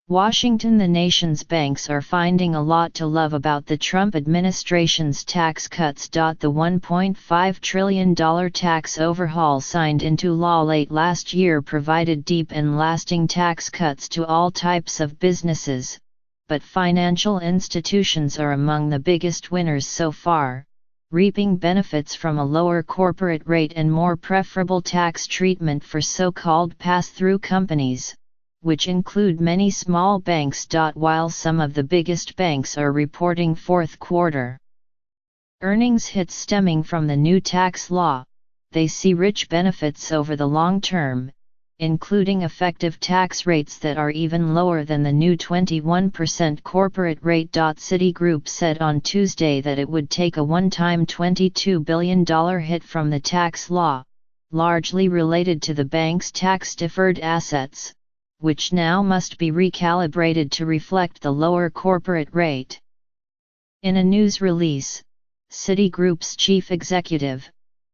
Washington. The nation's banks are finding a lot to love about the Trump administration's tax cuts. The $1.5 trillion tax overhaul signed into law late last year provided deep and lasting tax cuts to all types of businesses, but financial institutions are among the biggest winners so far, reaping benefits from a lower corporate rate and more preferable tax treatment for so-called pass-through companies, which include many small banks. While some of the biggest banks are reporting fourth quarter earnings hits stemming from the new tax law, they see rich benefits over the long term, including effective tax rates that are even lower than the new 21% corporate rate. Citigroup said on Tuesday that it would take a one-time $22 billion hit from the tax law, largely related to the bank's tax-deferred assets, which now must be recalibrated to reflect the lower corporate rate. In a news release, Citigroup's chief executive,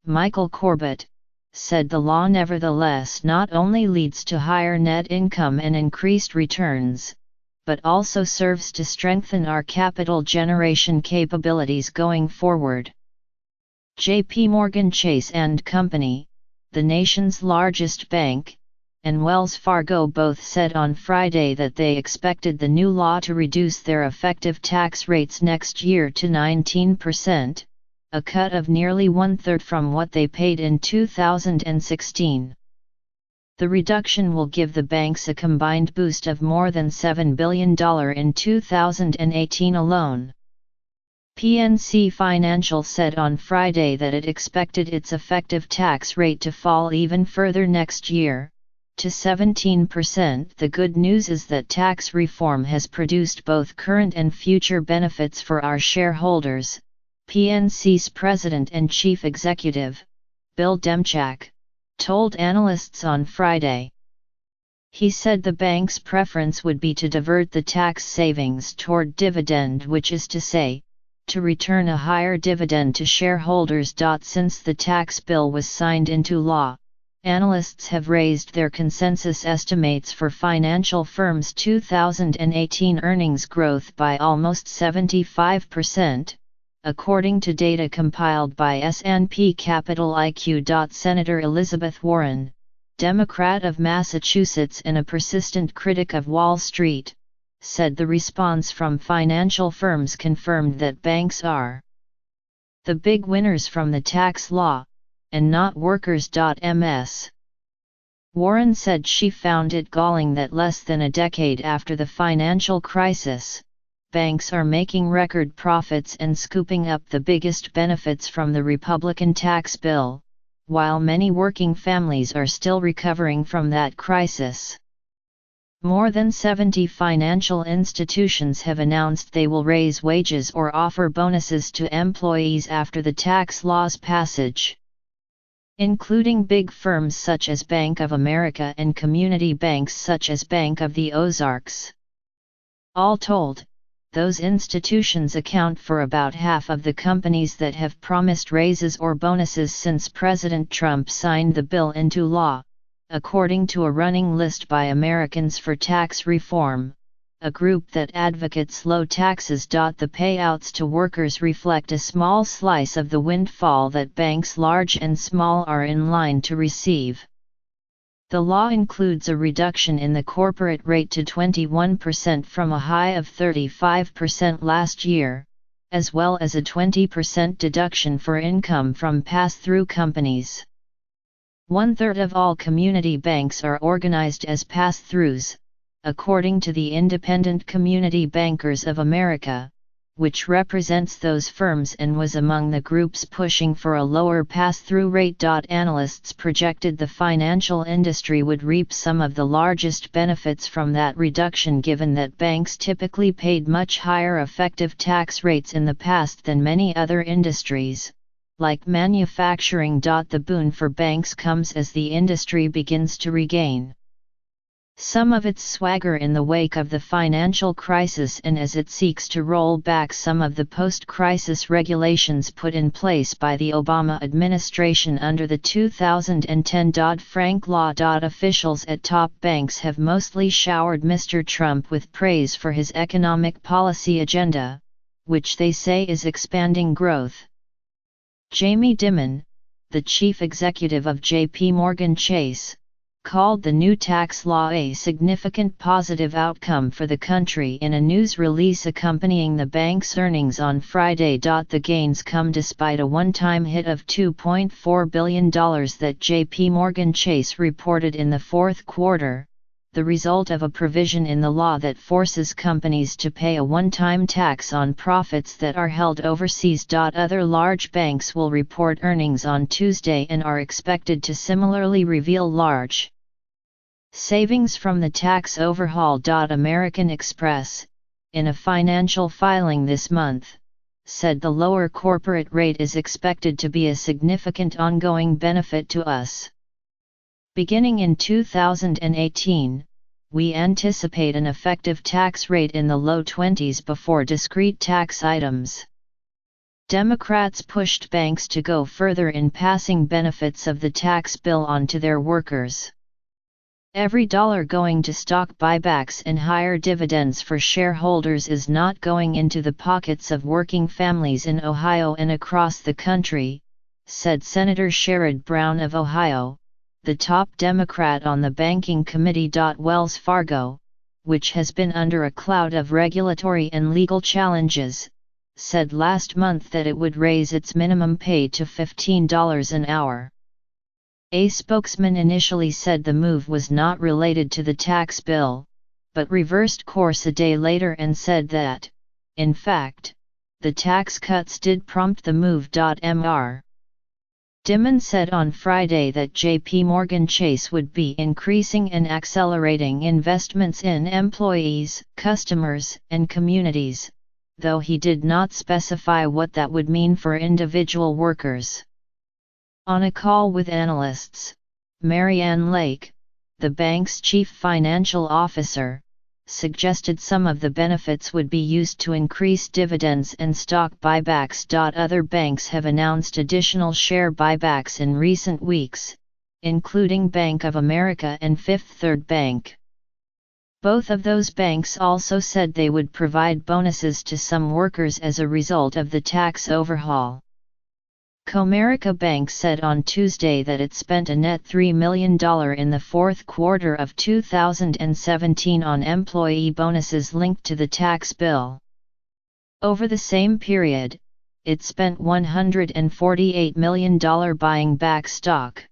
Michael Corbett, said the law nevertheless not only leads to higher net income and increased returns, but also serves to strengthen our capital generation capabilities going forward. JP Morgan Chase & Company, the nation's largest bank, and Wells Fargo both said on Friday that they expected the new law to reduce their effective tax rates next year to 19%, a cut of nearly one-third from what they paid in 2016. The reduction will give the banks a combined boost of more than $7 billion in 2018 alone. PNC Financial said on Friday that it expected its effective tax rate to fall even further next year, to 17%. The good news is that tax reform has produced both current and future benefits for our shareholders, PNC's president and chief executive, Bill Demchak, told analysts on Friday. He said the bank's preference would be to divert the tax savings toward dividend, which is to say, to return a higher dividend to shareholders. Since the tax bill was signed into law, analysts have raised their consensus estimates for financial firms' 2018 earnings growth by almost 75%, according to data compiled by S&P Capital IQ. Senator Elizabeth Warren, Democrat of Massachusetts and a persistent critic of Wall Street, said the response from financial firms confirmed that banks are the big winners from the tax law, and not workers. Ms. Warren said she found it galling that less than a decade after the financial crisis, banks are making record profits and scooping up the biggest benefits from the Republican tax bill, while many working families are still recovering from that crisis. More than 70 financial institutions have announced they will raise wages or offer bonuses to employees after the tax law's passage, including big firms such as Bank of America and community banks such as Bank of the Ozarks. All told, those institutions account for about half of the companies that have promised raises or bonuses since President Trump signed the bill into law, according to a running list by Americans for Tax Reform, a group that advocates low taxes. The payouts to workers reflect a small slice of the windfall that banks large and small are in line to receive. The law includes a reduction in the corporate rate to 21% from a high of 35% last year, as well as a 20% deduction for income from pass-through companies. One-third of all community banks are organized as pass-throughs, according to the Independent Community Bankers of America, which represents those firms and was among the groups pushing for a lower pass-through rate. Analysts projected the financial industry would reap some of the largest benefits from that reduction, given that banks typically paid much higher effective tax rates in the past than many other industries, like manufacturing. The boon for banks comes as the industry begins to regain some of its swagger in the wake of the financial crisis and as it seeks to roll back some of the post-crisis regulations put in place by the Obama administration under the 2010 Dodd-Frank law. Officials at top banks have mostly showered Mr. Trump with praise for his economic policy agenda, which they say is expanding growth. Jamie Dimon, the chief executive of J.P. Morgan Chase, called the new tax law a significant positive outcome for the country in a news release accompanying the bank's earnings on Friday. The gains come despite a one-time hit of $2.4 billion that J.P. Morgan Chase reported in the fourth quarter, the result of a provision in the law that forces companies to pay a one-time tax on profits that are held overseas. Other large banks will report earnings on Tuesday and are expected to similarly reveal large savings from the tax overhaul. American Express, in a financial filing this month, said the lower corporate rate is expected to be a significant ongoing benefit to us. Beginning in 2018, we anticipate an effective tax rate in the low 20s before discrete tax items. Democrats pushed banks to go further in passing benefits of the tax bill on to their workers. Every dollar going to stock buybacks and higher dividends for shareholders is not going into the pockets of working families in Ohio and across the country, said Senator Sherrod Brown of Ohio, the top Democrat on the banking committee. Wells Fargo, which has been under a cloud of regulatory and legal challenges, said last month that it would raise its minimum pay to $15 an hour. A spokesman initially said the move was not related to the tax bill, but reversed course a day later and said that, in fact, the tax cuts did prompt the move. Mr. Dimon said on Friday that J.P. Morgan Chase would be increasing and accelerating investments in employees, customers, and communities, though he did not specify what that would mean for individual workers. On a call with analysts, Marianne Lake, the bank's chief financial officer, suggested some of the benefits would be used to increase dividends and stock buybacks. Other banks have announced additional share buybacks in recent weeks, including Bank of America and Fifth Third Bank. Both of those banks also said they would provide bonuses to some workers as a result of the tax overhaul. Comerica Bank said on Tuesday that it spent a net $3 million in the fourth quarter of 2017 on employee bonuses linked to the tax bill. Over the same period, it spent $148 million buying back stock.